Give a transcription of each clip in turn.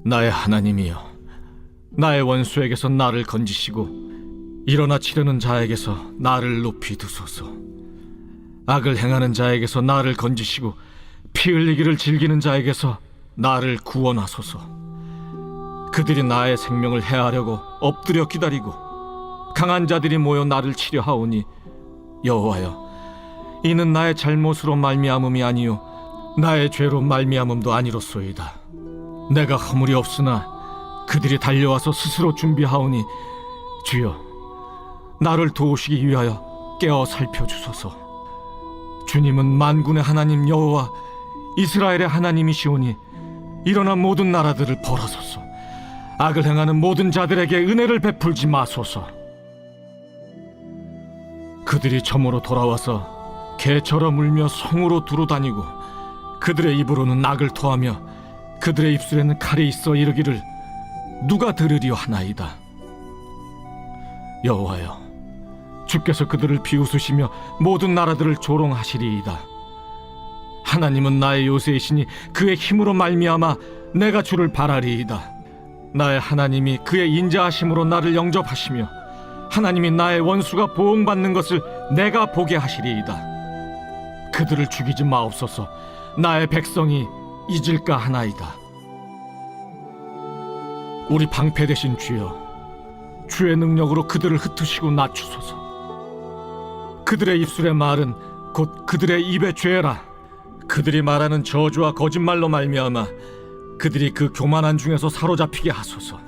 나의 하나님이여, 나의 원수에게서 나를 건지시고 일어나 치려는 자에게서 나를 높이 두소서. 악을 행하는 자에게서 나를 건지시고 피 흘리기를 즐기는 자에게서 나를 구원하소서. 그들이 나의 생명을 해하려고 엎드려 기다리고 강한 자들이 모여 나를 치려 하오니, 여호와여, 이는 나의 잘못으로 말미암음이 아니요 나의 죄로 말미암음도 아니로소이다. 내가 허물이 없으나 그들이 달려와서 스스로 준비하오니, 주여, 나를 도우시기 위하여 깨어 살펴주소서. 주님은 만군의 하나님 여호와 이스라엘의 하나님이시오니 일어나 모든 나라들을 벌하소서. 악을 행하는 모든 자들에게 은혜를 베풀지 마소서. 그들이 점으로 돌아와서 개처럼 울며 성으로 두루다니고 그들의 입으로는 악을 토하며 그들의 입술에는 칼이 있어 이르기를 누가 들으리요 하나이다. 여호와여, 주께서 그들을 비웃으시며 모든 나라들을 조롱하시리이다. 하나님은 나의 요새이시니 그의 힘으로 말미암아 내가 주를 바라리이다. 나의 하나님이 그의 인자하심으로 나를 영접하시며 하나님이 나의 원수가 보응받는 것을 내가 보게 하시리이다. 그들을 죽이지 마옵소서. 나의 백성이 잊을까 하나이다. 우리 방패 되신 주여, 주의 능력으로 그들을 흩으시고 낮추소서. 그들의 입술의 말은 곧 그들의 입의 죄라. 그들이 말하는 저주와 거짓말로 말미암아 그들이 그 교만한 중에서 사로잡히게 하소서.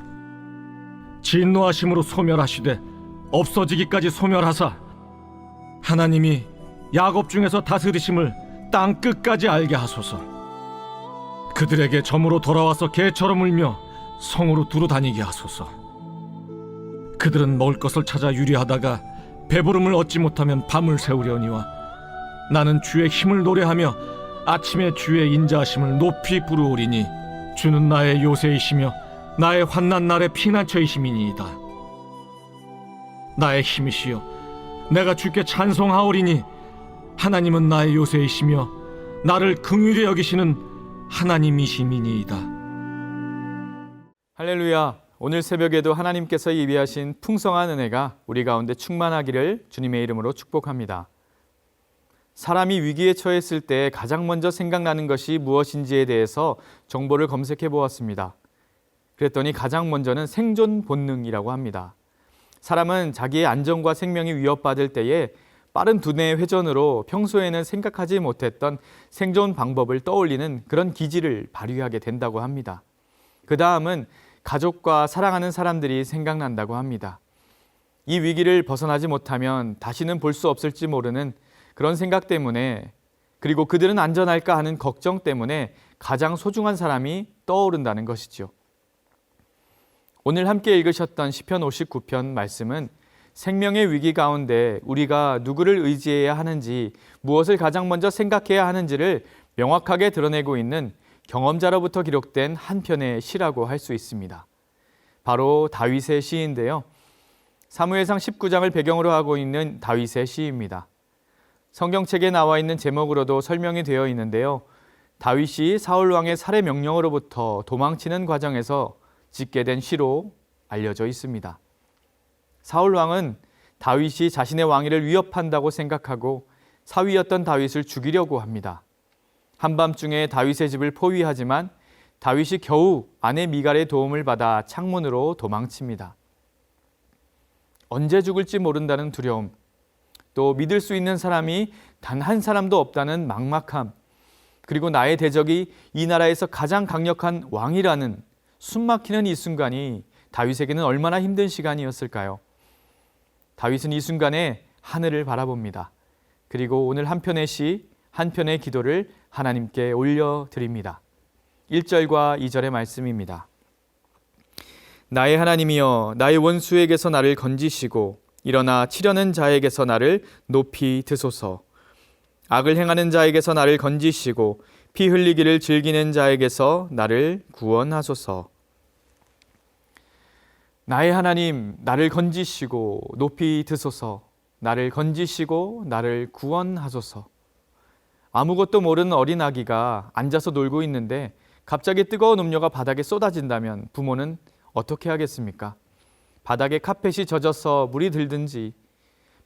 진노하심으로 소멸하시되 없어지기까지 소멸하사 하나님이 야곱 중에서 다스리심을 땅 끝까지 알게 하소서. 그들에게 점으로 돌아와서 개처럼 울며 성으로 두루다니게 하소서. 그들은 먹을 것을 찾아 유리하다가 배부름을 얻지 못하면 밤을 새우려니와 나는 주의 힘을 노래하며 아침에 주의 인자하심을 높이 부르오리니 주는 나의 요새이시며 나의 환난 날의 피난처이심이니이다. 나의 힘이시여, 내가 주께 찬송하오리니 하나님은 나의 요새이시며 나를 긍휼히 여기시는 하나님이심이니이다. 할렐루야. 오늘 새벽에도 하나님께서 예비하신 풍성한 은혜가 우리 가운데 충만하기를 주님의 이름으로 축복합니다. 사람이 위기에 처했을 때 가장 먼저 생각나는 것이 무엇인지에 대해서 정보를 검색해 보았습니다. 그랬더니 가장 먼저는 생존 본능이라고 합니다. 사람은 자기의 안전과 생명이 위협받을 때에 빠른 두뇌 회전으로 평소에는 생각하지 못했던 생존 방법을 떠올리는 그런 기질을 발휘하게 된다고 합니다. 그 다음은 가족과 사랑하는 사람들이 생각난다고 합니다. 이 위기를 벗어나지 못하면 다시는 볼 수 없을지 모르는 그런 생각 때문에, 그리고 그들은 안전할까 하는 걱정 때문에 가장 소중한 사람이 떠오른다는 것이죠. 오늘 함께 읽으셨던 시편 59편 말씀은 생명의 위기 가운데 우리가 누구를 의지해야 하는지, 무엇을 가장 먼저 생각해야 하는지를 명확하게 드러내고 있는 경험자로부터 기록된 한 편의 시라고 할 수 있습니다. 바로 다윗의 시인데요. 사무엘상 19장을 배경으로 하고 있는 다윗의 시입니다. 성경책에 나와 있는 제목으로도 설명이 되어 있는데요. 다윗이 사울 왕의 살해 명령으로부터 도망치는 과정에서 짓게 된 시로 알려져 있습니다. 사울 왕은 다윗이 자신의 왕위를 위협한다고 생각하고 사위였던 다윗을 죽이려고 합니다. 한밤중에 다윗의 집을 포위하지만 다윗이 겨우 아내 미갈의 도움을 받아 창문으로 도망칩니다. 언제 죽을지 모른다는 두려움, 또 믿을 수 있는 사람이 단 한 사람도 없다는 막막함, 그리고 나의 대적이 이 나라에서 가장 강력한 왕이라는 숨막히는 이 순간이 다윗에게는 얼마나 힘든 시간이었을까요? 다윗은 이 순간에 하늘을 바라봅니다. 그리고 오늘 한 편의 시, 한 편의 기도를 하나님께 올려드립니다. 1절과 2절의 말씀입니다. 나의 하나님이여, 나의 원수에게서 나를 건지시고 일어나 치려는 자에게서 나를 높이 드소서. 악을 행하는 자에게서 나를 건지시고 피 흘리기를 즐기는 자에게서 나를 구원하소서. 나의 하나님, 나를 건지시고 높이 드소서. 나를 건지시고 나를 구원하소서. 아무것도 모르는 어린 아기가 앉아서 놀고 있는데 갑자기 뜨거운 음료가 바닥에 쏟아진다면 부모는 어떻게 하겠습니까? 바닥에 카펫이 젖어서 물이 들든지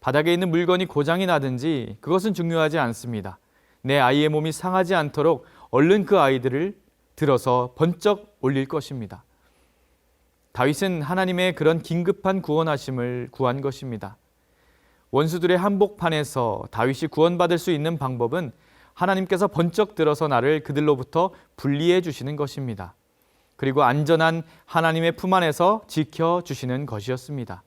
바닥에 있는 물건이 고장이 나든지 그것은 중요하지 않습니다. 내 아이의 몸이 상하지 않도록 얼른 그 아이들을 들어서 번쩍 올릴 것입니다. 다윗은 하나님의 그런 긴급한 구원하심을 구한 것입니다. 원수들의 한복판에서 다윗이 구원받을 수 있는 방법은 하나님께서 번쩍 들어서 나를 그들로부터 분리해 주시는 것입니다. 그리고 안전한 하나님의 품 안에서 지켜주시는 것이었습니다.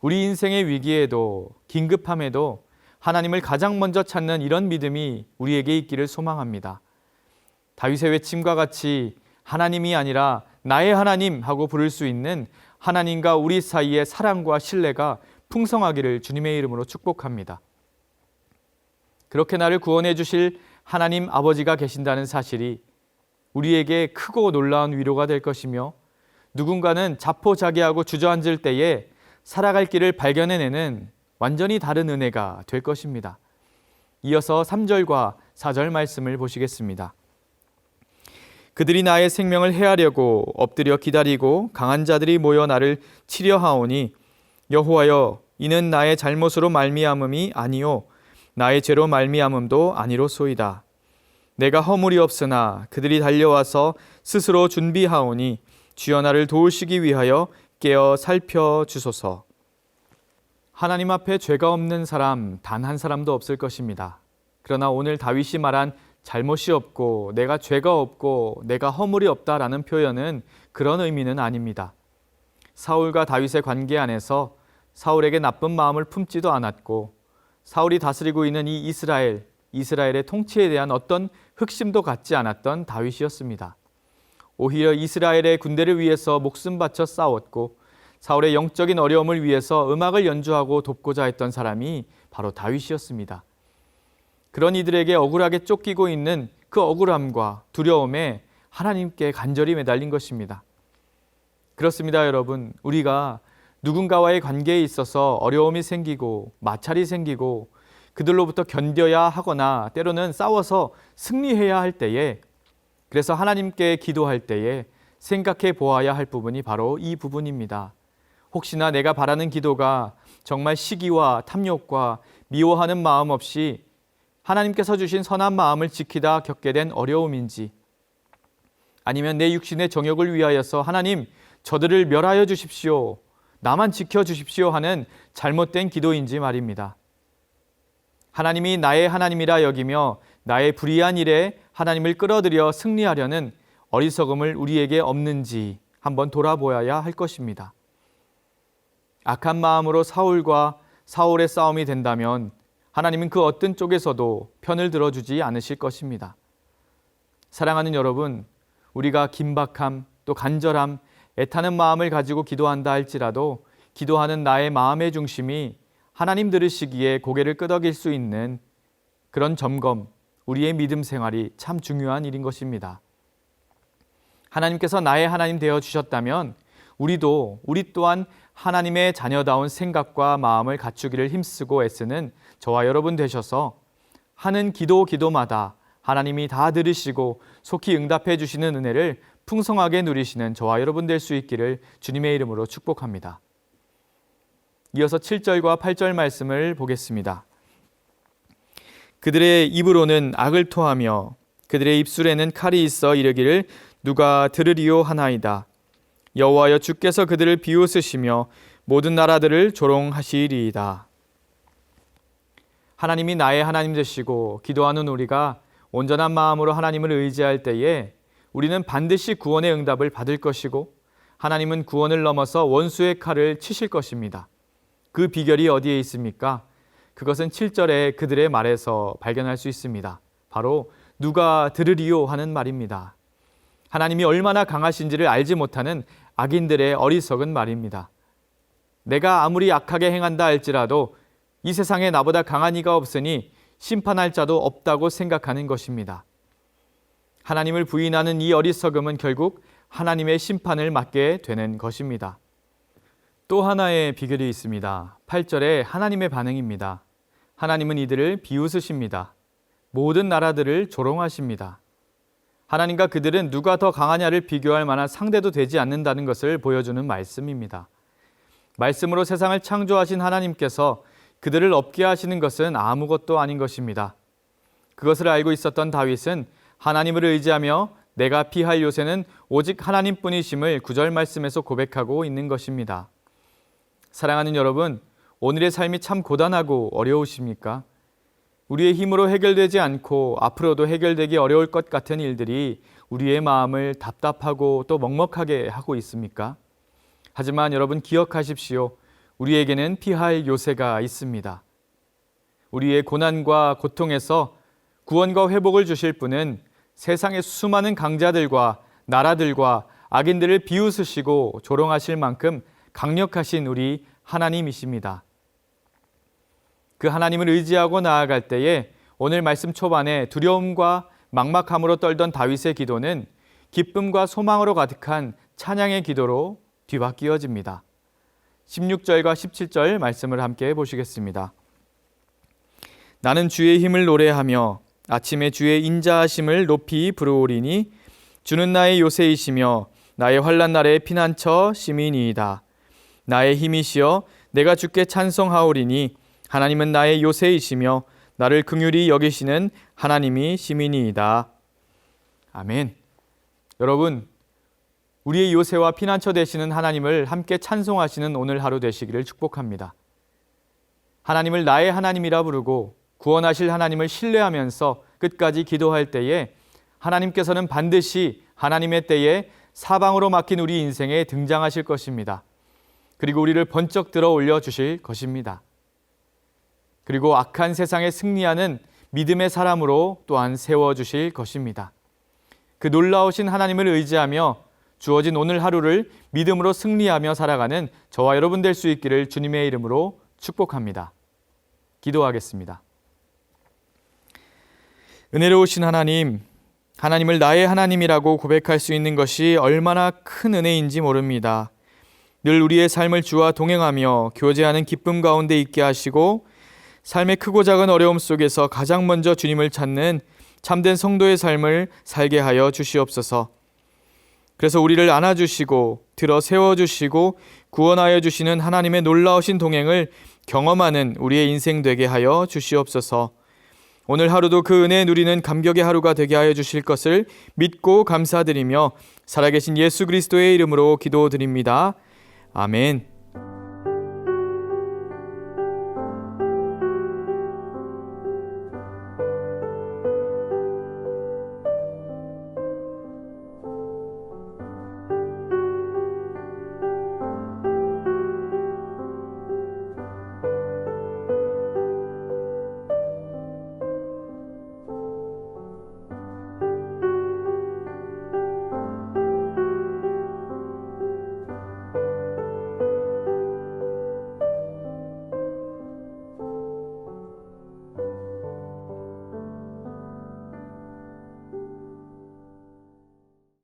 우리 인생의 위기에도 긴급함에도 하나님을 가장 먼저 찾는 이런 믿음이 우리에게 있기를 소망합니다. 다윗의 외침과 같이 하나님이 아니라 나의 하나님 하고 부를 수 있는 하나님과 우리 사이의 사랑과 신뢰가 풍성하기를 주님의 이름으로 축복합니다. 그렇게 나를 구원해 주실 하나님 아버지가 계신다는 사실이 우리에게 크고 놀라운 위로가 될 것이며 누군가는 자포자기하고 주저앉을 때에 살아갈 길을 발견해내는 완전히 다른 은혜가 될 것입니다. 이어서 3절과 4절 말씀을 보시겠습니다. 그들이 나의 생명을 해하려고 엎드려 기다리고 강한 자들이 모여 나를 치려 하오니 여호와여 이는 나의 잘못으로 말미암음이 아니요 나의 죄로 말미암음도 아니로소이다. 내가 허물이 없으나 그들이 달려와서 스스로 준비하오니 주여 나를 도우시기 위하여 깨어 살펴주소서. 하나님 앞에 죄가 없는 사람 단 한 사람도 없을 것입니다. 그러나 오늘 다윗이 말한 잘못이 없고 내가 죄가 없고 내가 허물이 없다라는 표현은 그런 의미는 아닙니다. 사울과 다윗의 관계 안에서 사울에게 나쁜 마음을 품지도 않았고 사울이 다스리고 있는 이 이스라엘의 통치에 대한 어떤 흑심도 갖지 않았던 다윗이었습니다. 오히려 이스라엘의 군대를 위해서 목숨 바쳐 싸웠고 사울의 영적인 어려움을 위해서 음악을 연주하고 돕고자 했던 사람이 바로 다윗이었습니다. 그런 이들에게 억울하게 쫓기고 있는 그 억울함과 두려움에 하나님께 간절히 매달린 것입니다. 그렇습니다, 여러분. 우리가 누군가와의 관계에 있어서 어려움이 생기고 마찰이 생기고 그들로부터 견뎌야 하거나 때로는 싸워서 승리해야 할 때에, 그래서 하나님께 기도할 때에 생각해 보아야 할 부분이 바로 이 부분입니다. 혹시나 내가 바라는 기도가 정말 시기와 탐욕과 미워하는 마음 없이 하나님께서 주신 선한 마음을 지키다 겪게 된 어려움인지, 아니면 내 육신의 정욕을 위하여서 하나님 저들을 멸하여 주십시오, 나만 지켜주십시오 하는 잘못된 기도인지 말입니다. 하나님이 나의 하나님이라 여기며 나의 불의한 일에 하나님을 끌어들여 승리하려는 어리석음을 우리에게 없는지 한번 돌아보아야 할 것입니다. 악한 마음으로 사울과 사울의 싸움이 된다면 하나님은 그 어떤 쪽에서도 편을 들어주지 않으실 것입니다. 사랑하는 여러분, 우리가 긴박함 또 간절함, 애타는 마음을 가지고 기도한다 할지라도 기도하는 나의 마음의 중심이 하나님 들으시기에 고개를 끄덕일 수 있는 그런 점검, 우리의 믿음 생활이 참 중요한 일인 것입니다. 하나님께서 나의 하나님 되어 주셨다면 우리 또한 하나님의 자녀다운 생각과 마음을 갖추기를 힘쓰고 애쓰는 저와 여러분 되셔서 하는 기도마다 하나님이 다 들으시고 속히 응답해 주시는 은혜를 풍성하게 누리시는 저와 여러분 될 수 있기를 주님의 이름으로 축복합니다. 이어서 7절과 8절 말씀을 보겠습니다. 그들의 입으로는 악을 토하며 그들의 입술에는 칼이 있어 이르기를 누가 들으리요 하나이다. 여호와여 주께서 그들을 비웃으시며 모든 나라들을 조롱하시리이다. 하나님이 나의 하나님 되시고 기도하는 우리가 온전한 마음으로 하나님을 의지할 때에 우리는 반드시 구원의 응답을 받을 것이고 하나님은 구원을 넘어서 원수의 칼을 치실 것입니다. 그 비결이 어디에 있습니까? 그것은 7절에 그들의 말에서 발견할 수 있습니다. 바로 누가 들으리요 하는 말입니다. 하나님이 얼마나 강하신지를 알지 못하는 악인들의 어리석은 말입니다. 내가 아무리 악하게 행한다 할지라도 이 세상에 나보다 강한 이가 없으니 심판할 자도 없다고 생각하는 것입니다. 하나님을 부인하는 이 어리석음은 결국 하나님의 심판을 맞게 되는 것입니다. 또 하나의 비결이 있습니다. 8절에 하나님의 반응입니다. 하나님은 이들을 비웃으십니다. 모든 나라들을 조롱하십니다. 하나님과 그들은 누가 더 강하냐를 비교할 만한 상대도 되지 않는다는 것을 보여주는 말씀입니다. 말씀으로 세상을 창조하신 하나님께서 그들을 없게 하시는 것은 아무것도 아닌 것입니다. 그것을 알고 있었던 다윗은 하나님을 의지하며 내가 피할 요새는 오직 하나님뿐이심을 9절 말씀에서 고백하고 있는 것입니다. 사랑하는 여러분, 오늘의 삶이 참 고단하고 어려우십니까? 우리의 힘으로 해결되지 않고 앞으로도 해결되기 어려울 것 같은 일들이 우리의 마음을 답답하고 또 먹먹하게 하고 있습니까? 하지만 여러분 기억하십시오. 우리에게는 피할 요새가 있습니다. 우리의 고난과 고통에서 구원과 회복을 주실 분은 세상의 수많은 강자들과 나라들과 악인들을 비웃으시고 조롱하실 만큼 강력하신 우리 하나님이십니다. 그 하나님을 의지하고 나아갈 때에 오늘 말씀 초반에 두려움과 막막함으로 떨던 다윗의 기도는 기쁨과 소망으로 가득한 찬양의 기도로 뒤바뀌어집니다. 16절과 17절 말씀을 함께 보시겠습니다. 나는 주의 힘을 노래하며 아침에 주의 인자하심을 높이 부르오리니 주는 나의 요새이시며 나의 환난 날의 피난처 시민이이다. 나의 힘이시여 내가 주께 찬송하오리니 하나님은 나의 요새이시며 나를 긍휼히 여기시는 하나님이 시민이이다. 아멘. 여러분, 우리의 요새와 피난처 되시는 하나님을 함께 찬송하시는 오늘 하루 되시기를 축복합니다. 하나님을 나의 하나님이라 부르고 구원하실 하나님을 신뢰하면서 끝까지 기도할 때에 하나님께서는 반드시 하나님의 때에 사방으로 막힌 우리 인생에 등장하실 것입니다. 그리고 우리를 번쩍 들어 올려 주실 것입니다. 그리고 악한 세상에 승리하는 믿음의 사람으로 또한 세워주실 것입니다. 그 놀라우신 하나님을 의지하며 주어진 오늘 하루를 믿음으로 승리하며 살아가는 저와 여러분 될 수 있기를 주님의 이름으로 축복합니다. 기도하겠습니다. 은혜로우신 하나님, 하나님을 나의 하나님이라고 고백할 수 있는 것이 얼마나 큰 은혜인지 모릅니다. 늘 우리의 삶을 주와 동행하며 교제하는 기쁨 가운데 있게 하시고 삶의 크고 작은 어려움 속에서 가장 먼저 주님을 찾는 참된 성도의 삶을 살게 하여 주시옵소서. 그래서 우리를 안아주시고 들어 세워주시고 구원하여 주시는 하나님의 놀라우신 동행을 경험하는 우리의 인생 되게 하여 주시옵소서. 오늘 하루도 그 은혜 누리는 감격의 하루가 되게 하여 주실 것을 믿고 감사드리며 살아계신 예수 그리스도의 이름으로 기도드립니다. 아멘.